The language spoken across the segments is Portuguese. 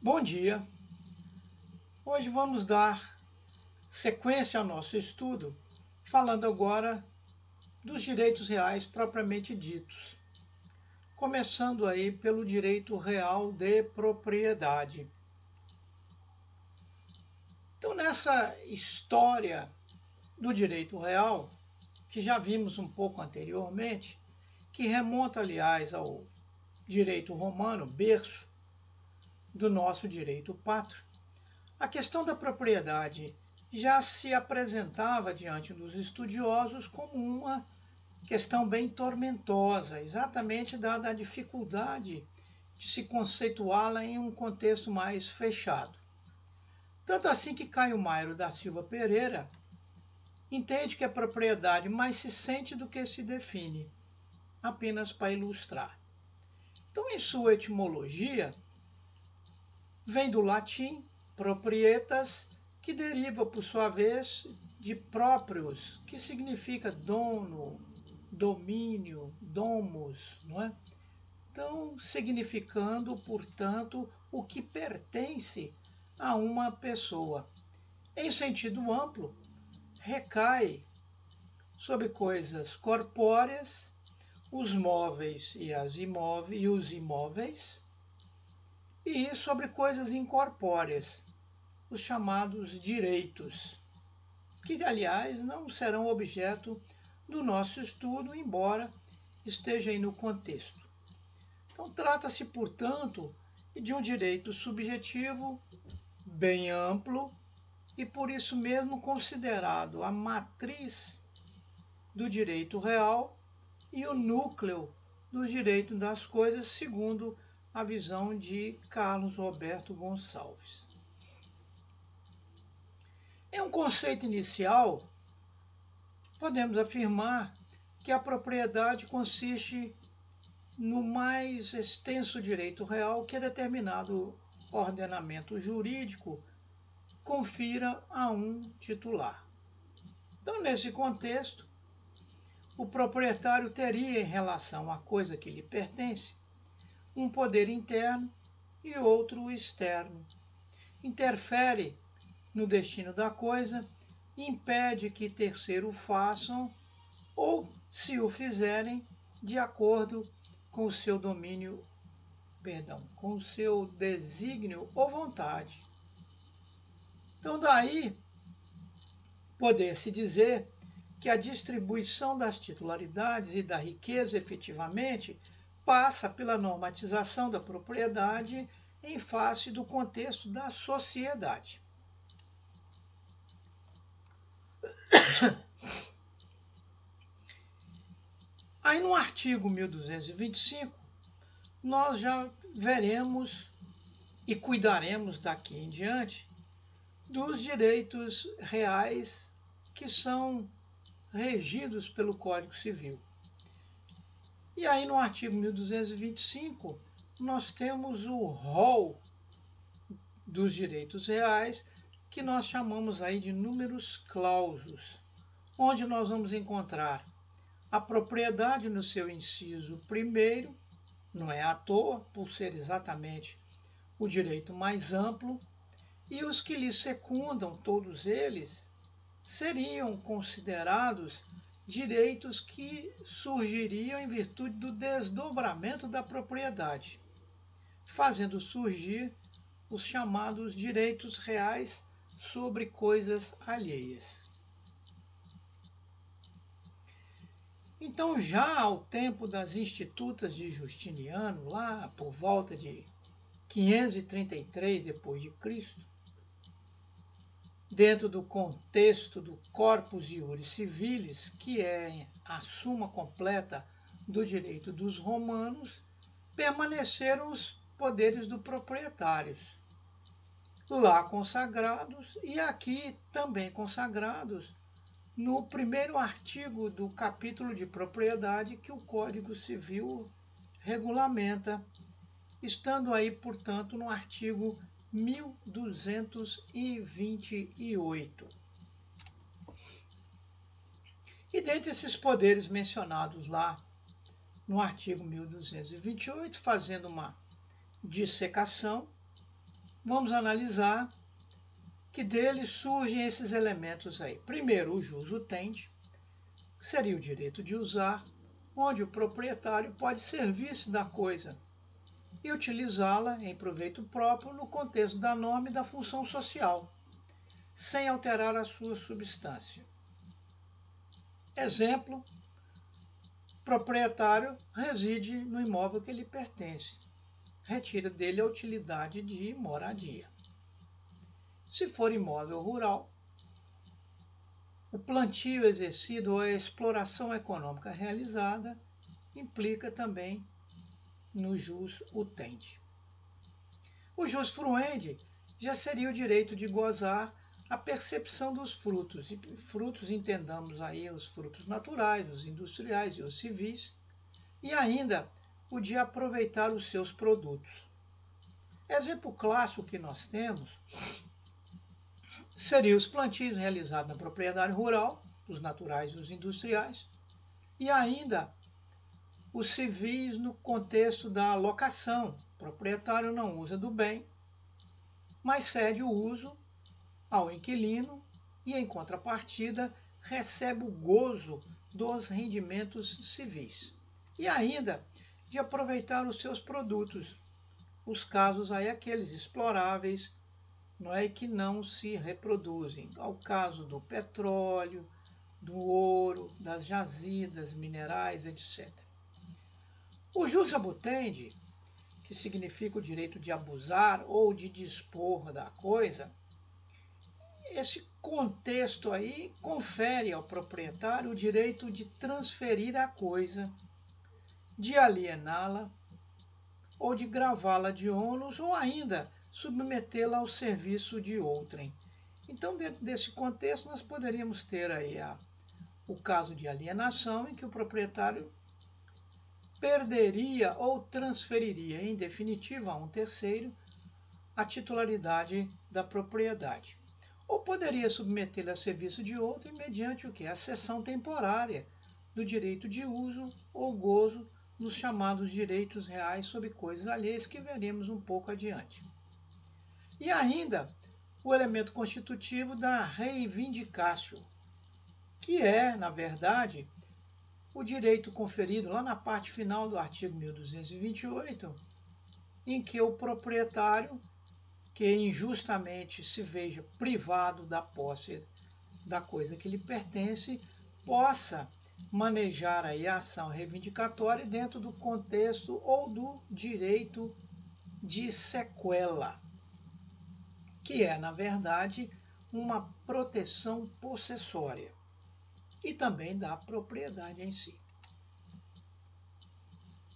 Bom dia! Hoje vamos dar sequência ao nosso estudo, falando agora dos direitos reais propriamente ditos. Começando aí pelo direito real de propriedade. Então, nessa história do direito real, que já vimos um pouco anteriormente, que remonta, aliás, ao direito romano, berço do nosso direito pátrio, a questão da propriedade já se apresentava diante dos estudiosos como uma questão bem tormentosa, exatamente dada a dificuldade de se conceituá-la em um contexto mais fechado. Tanto assim que Caio Mairo da Silva Pereira entende que a propriedade mais se sente do que se define, apenas para ilustrar. Então, em sua etimologia, vem do latim proprietas, que deriva, por sua vez, de próprios, que significa dono, domínio, domus, não é? Então, significando, portanto, o que pertence a uma pessoa. Em sentido amplo, recai sobre coisas corpóreas, os móveis e os imóveis, e sobre coisas incorpóreas, os chamados direitos, que, aliás, não serão objeto do nosso estudo, embora esteja aí no contexto. Então, trata-se, portanto, de um direito subjetivo bem amplo e, por isso mesmo, considerado a matriz do direito real e o núcleo do direito das coisas, segundo a visão de Carlos Roberto Gonçalves. Em um conceito inicial, podemos afirmar que a propriedade consiste no mais extenso direito real que determinado ordenamento jurídico confira a um titular. Então, nesse contexto, o proprietário teria, em relação à coisa que lhe pertence, um poder interno e outro externo. Interfere no destino da coisa, impede que terceiros façam ou, se o fizerem, de acordo com o seu com o seu desígnio ou vontade. Então, daí poder-se dizer que a distribuição das titularidades e da riqueza efetivamente passa pela normatização da propriedade em face do contexto da sociedade. Aí no artigo 1225, nós já veremos e cuidaremos daqui em diante dos direitos reais que são regidos pelo Código Civil. E aí no artigo 1225, nós temos o rol dos direitos reais, que nós chamamos aí de numerus clausus, onde nós vamos encontrar a propriedade no seu inciso primeiro, não é à toa, por ser exatamente o direito mais amplo, e os que lhe secundam, todos eles, seriam considerados direitos que surgiriam em virtude do desdobramento da propriedade, fazendo surgir os chamados direitos reais sobre coisas alheias. Então, já ao tempo das Institutas de Justiniano, lá por volta de 533 d.C., dentro do contexto do Corpus Iuris Civilis, que é a suma completa do direito dos romanos, permaneceram os poderes do proprietários, lá consagrados e aqui também consagrados no primeiro artigo do capítulo de propriedade que o Código Civil regulamenta, estando aí, portanto, no artigo 1228. E dentre esses poderes mencionados lá no artigo 1228, fazendo uma dissecação, vamos analisar que dele surgem esses elementos aí. Primeiro, o jus utendi, que seria o direito de usar, onde o proprietário pode servir-se da coisa e utilizá-la em proveito próprio no contexto da norma e da função social, sem alterar a sua substância. Exemplo, proprietário reside no imóvel que lhe pertence, retira dele a utilidade de moradia. Se for imóvel rural, o plantio exercido ou a exploração econômica realizada implica também no jus utendi. O jus fruendi já seria o direito de gozar a percepção dos frutos. E frutos, entendamos aí os frutos naturais, os industriais e os civis, e ainda o de aproveitar os seus produtos. Exemplo clássico que nós temos seria os plantios realizados na propriedade rural, os naturais e os industriais, e ainda os civis no contexto da locação. O proprietário não usa do bem, mas cede o uso ao inquilino e, em contrapartida, recebe o gozo dos rendimentos civis. E ainda de aproveitar os seus produtos, os casos aí aqueles exploráveis, não é, que não se reproduzem. Ao caso do petróleo, do ouro, das jazidas minerais, etc. O jus abutendi, que significa o direito de abusar ou de dispor da coisa, esse contexto aí confere ao proprietário o direito de transferir a coisa, de aliená-la, ou de gravá-la de ônus, ou ainda submetê-la ao serviço de outrem. Então, dentro desse contexto, nós poderíamos ter aí o caso de alienação, em que o proprietário perderia ou transferiria, em definitiva, a um terceiro, a titularidade da propriedade. Ou poderia submetê-la a serviço de outro mediante o que? A cessão temporária do direito de uso ou gozo nos chamados direitos reais sobre coisas alheias, que veremos um pouco adiante. E ainda o elemento constitutivo da reivindicatio, que é, na verdade, o direito conferido lá na parte final do artigo 1228, em que o proprietário que injustamente se veja privado da posse da coisa que lhe pertence, possa manejar aí a ação reivindicatória dentro do contexto ou do direito de sequela, que é, na verdade, uma proteção possessória e também da propriedade em si.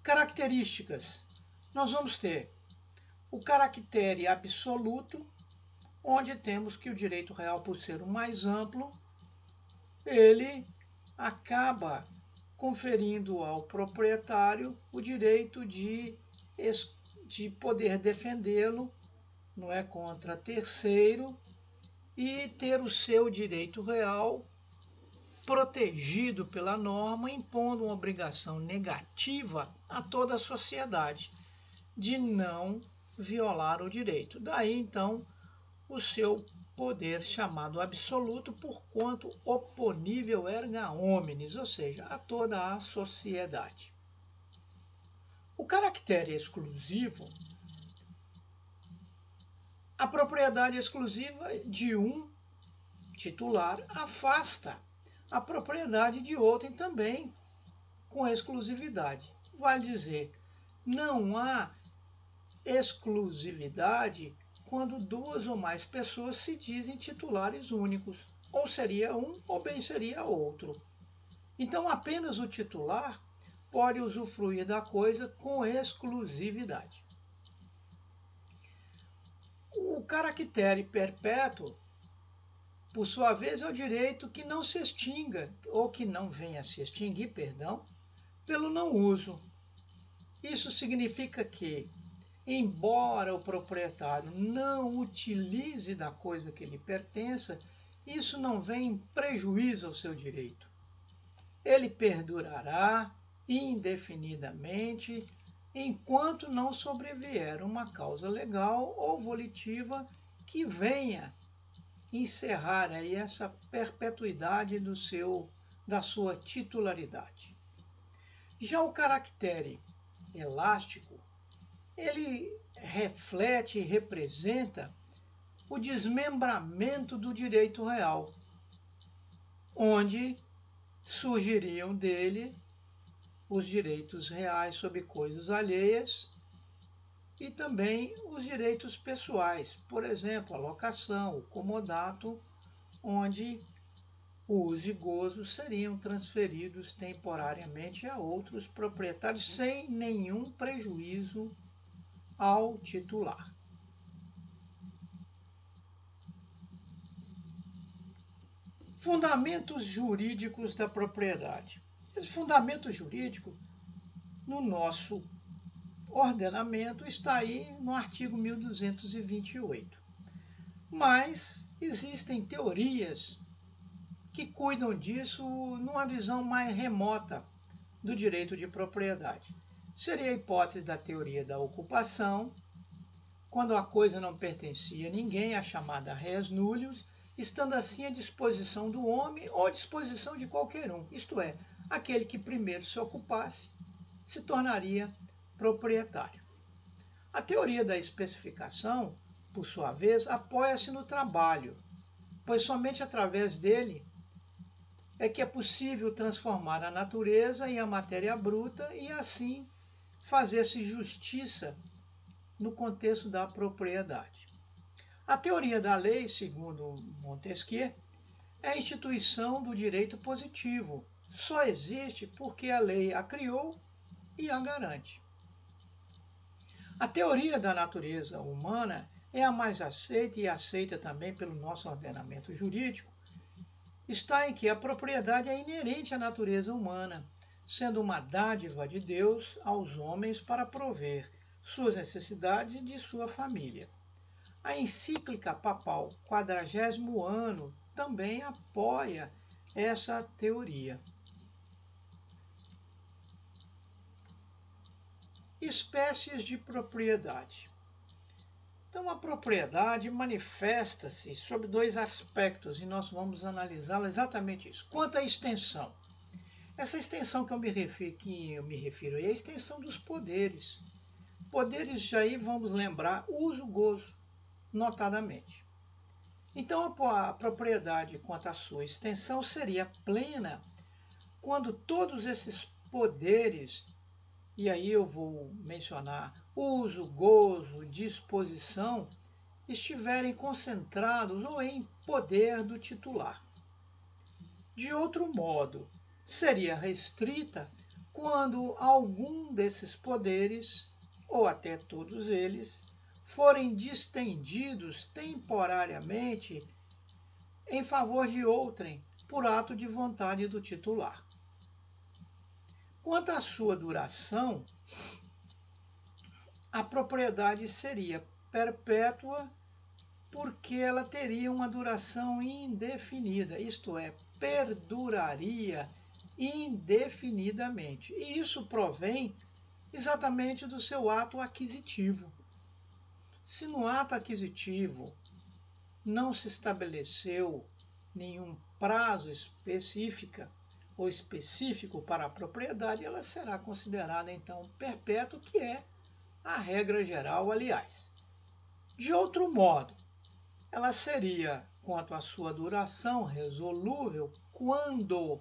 Características. Nós vamos ter o caractere absoluto, onde temos que o direito real, por ser o mais amplo, ele acaba conferindo ao proprietário o direito de poder defendê-lo, não é, contra terceiro, e ter o seu direito real protegido pela norma, impondo uma obrigação negativa a toda a sociedade de não violar o direito. Daí, então, o seu poder chamado absoluto, porquanto oponível erga omnes, ou seja, a toda a sociedade. O caractere exclusivo, a propriedade exclusiva de um titular afasta a propriedade de outrem também com exclusividade. Vale dizer, não há exclusividade quando duas ou mais pessoas se dizem titulares únicos, ou seria um ou bem seria outro. Então, apenas o titular pode usufruir da coisa com exclusividade. O caractere perpétuo, por sua vez, é o direito que não se extinga, ou que não venha a se extinguir, perdão, pelo não uso. Isso significa que, embora o proprietário não utilize da coisa que lhe pertença, isso não vem em prejuízo ao seu direito. Ele perdurará indefinidamente enquanto não sobrevier uma causa legal ou volitiva que venha encerrar aí essa perpetuidade da sua titularidade. Já o caractere elástico, ele reflete e representa o desmembramento do direito real, onde surgiriam dele os direitos reais sobre coisas alheias e também os direitos pessoais, por exemplo, a locação, o comodato, onde o uso e gozo seriam transferidos temporariamente a outros proprietários sem nenhum prejuízo ao titular. Fundamentos jurídicos da propriedade. Esse fundamento jurídico, no nosso ordenamento, está aí no artigo 1228. Mas existem teorias que cuidam disso numa visão mais remota do direito de propriedade. Seria a hipótese da teoria da ocupação, quando a coisa não pertencia a ninguém, a chamada res nullius, estando assim à disposição do homem ou à disposição de qualquer um, isto é, aquele que primeiro se ocupasse se tornaria proprietário. A teoria da especificação, por sua vez, apoia-se no trabalho, pois somente através dele é que é possível transformar a natureza em a matéria bruta e assim fazer-se justiça no contexto da propriedade. A teoria da lei, segundo Montesquieu, é a instituição do direito positivo. Só existe porque a lei a criou e a garante. A teoria da natureza humana é a mais aceita e aceita também pelo nosso ordenamento jurídico, está em que a propriedade é inerente à natureza humana, sendo uma dádiva de Deus aos homens para prover suas necessidades e de sua família. A encíclica papal 40º ano também apoia essa teoria. Espécies de propriedade. Então, a propriedade manifesta-se sob dois aspectos e nós vamos analisá-la exatamente isso. Quanto à extensão, essa extensão que eu me refiro é a extensão dos poderes. Poderes, já aí vamos lembrar, uso, gozo, notadamente. Então, a propriedade quanto à sua extensão seria plena quando todos esses poderes, e aí eu vou mencionar uso, gozo, disposição, estiverem concentrados ou em poder do titular. De outro modo, seria restrita quando algum desses poderes, ou até todos eles, forem distendidos temporariamente em favor de outrem, por ato de vontade do titular. Quanto à sua duração, a propriedade seria perpétua porque ela teria uma duração indefinida, isto é, perduraria indefinidamente. E isso provém exatamente do seu ato aquisitivo. Se no ato aquisitivo não se estabeleceu nenhum prazo específico para a propriedade, ela será considerada então perpétua, que é a regra geral, aliás. De outro modo, ela seria, quanto à sua duração, resolúvel quando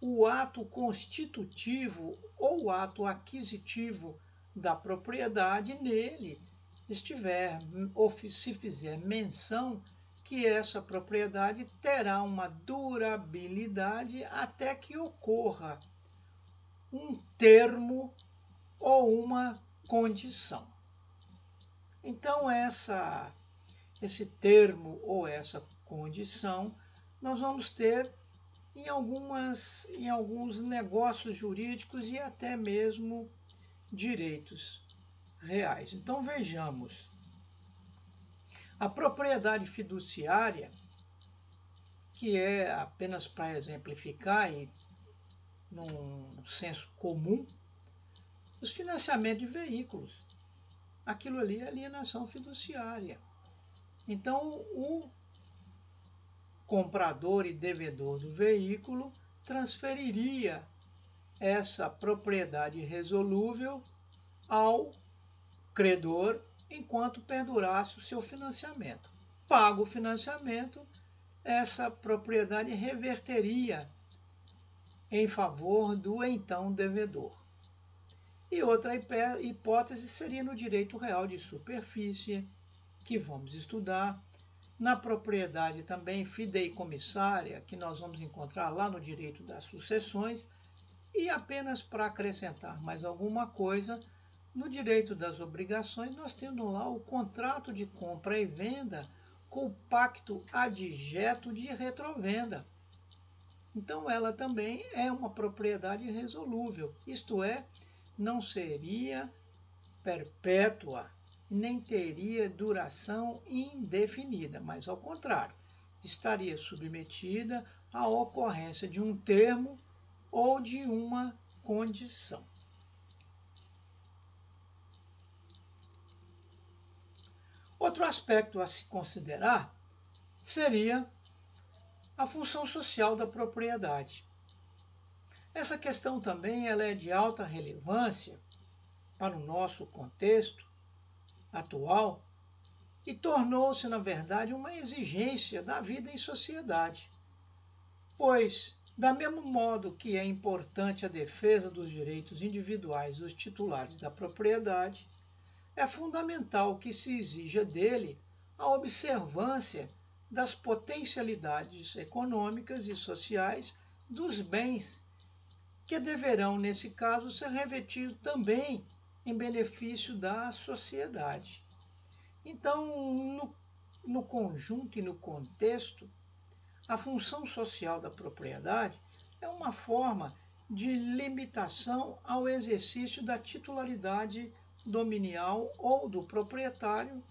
o ato constitutivo ou o ato aquisitivo da propriedade nele estiver ou se fizer menção que essa propriedade terá uma durabilidade até que ocorra um termo ou uma condição. Então, esse termo ou essa condição nós vamos ter em alguns negócios jurídicos e até mesmo direitos reais. Então, vejamos. A propriedade fiduciária, que é apenas para exemplificar e num senso comum, os financiamentos de veículos. Aquilo ali é alienação fiduciária. Então, o comprador e devedor do veículo transferiria essa propriedade irresolúvel ao credor enquanto perdurasse o seu financiamento. Pago o financiamento, essa propriedade reverteria em favor do então devedor. E outra hipótese seria no direito real de superfície, que vamos estudar, na propriedade também fideicomissária, que nós vamos encontrar lá no direito das sucessões, e apenas para acrescentar mais alguma coisa, no direito das obrigações, nós temos lá o contrato de compra e venda com o pacto adjeto de retrovenda. Então, ela também é uma propriedade irresolúvel, isto é, não seria perpétua, nem teria duração indefinida, mas, ao contrário, estaria submetida à ocorrência de um termo ou de uma condição. Outro aspecto a se considerar seria a função social da propriedade. Essa questão também ela é de alta relevância para o nosso contexto atual e tornou-se, na verdade, uma exigência da vida em sociedade, pois, da mesmo modo que é importante a defesa dos direitos individuais dos titulares da propriedade, é fundamental que se exija dele a observância das potencialidades econômicas e sociais dos bens, que deverão, nesse caso, ser revestidos também em benefício da sociedade. Então, no conjunto e no contexto, a função social da propriedade é uma forma de limitação ao exercício da titularidade dominial ou do proprietário,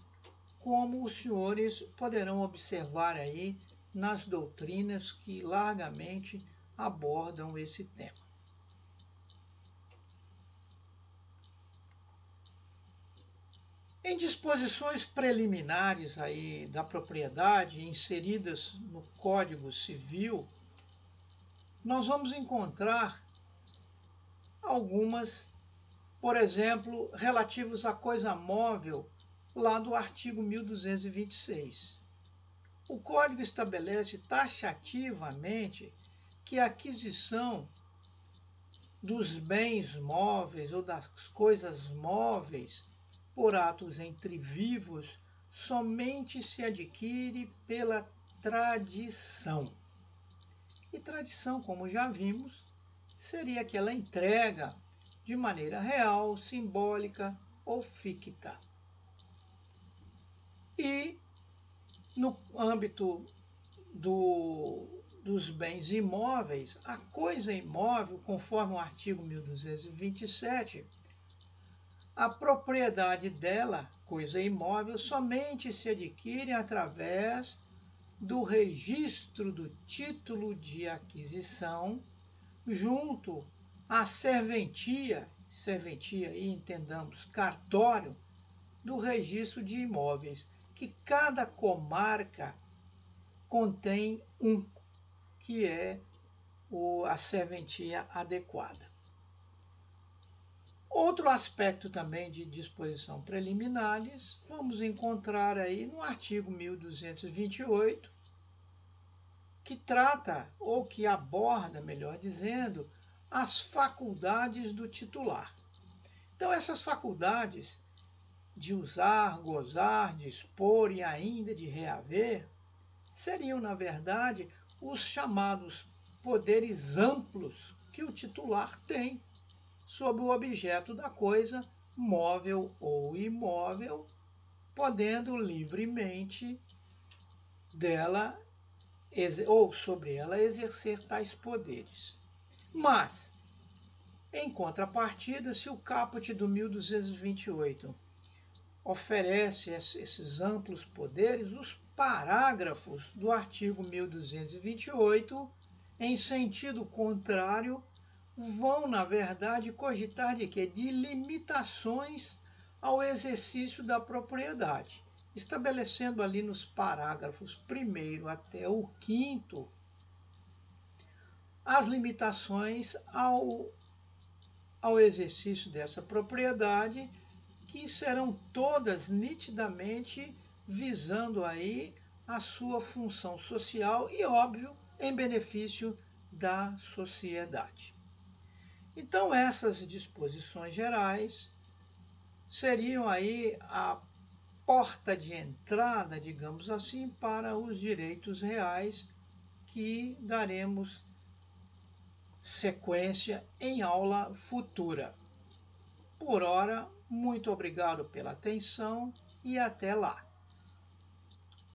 como os senhores poderão observar aí nas doutrinas que largamente abordam esse tema. Em disposições preliminares aí da propriedade inseridas no Código Civil, nós vamos encontrar algumas, por exemplo, relativos à coisa móvel, lá do artigo 1226. O Código estabelece taxativamente que a aquisição dos bens móveis ou das coisas móveis por atos entre vivos somente se adquire pela tradição. E tradição, como já vimos, seria aquela entrega de maneira real, simbólica ou ficta. E, no âmbito dos bens imóveis, a coisa imóvel, conforme o artigo 1227, a propriedade dela, coisa imóvel, somente se adquire através do registro do título de aquisição junto à serventia aí entendamos cartório, do registro de imóveis, que cada comarca contém um, que é a serventia adequada. Outro aspecto também de disposição preliminares, vamos encontrar aí no artigo 1228, que trata, ou que aborda, melhor dizendo, as faculdades do titular. Então, essas faculdades de usar, gozar, dispor e ainda de reaver, seriam, na verdade, os chamados poderes amplos que o titular tem sobre o objeto da coisa, móvel ou imóvel, podendo livremente dela ou sobre ela exercer tais poderes. Mas, em contrapartida, se o caput do 1228 oferece esses amplos poderes, os parágrafos do artigo 1228, em sentido contrário, vão, na verdade, cogitar de quê? De limitações ao exercício da propriedade, estabelecendo ali nos parágrafos 1º até o 5º as limitações ao exercício dessa propriedade, que serão todas nitidamente visando aí a sua função social e, óbvio, em benefício da sociedade. Então, essas disposições gerais seriam aí a porta de entrada, digamos assim, para os direitos reais, que daremos sequência em aula futura. Por ora, muito obrigado pela atenção e até lá.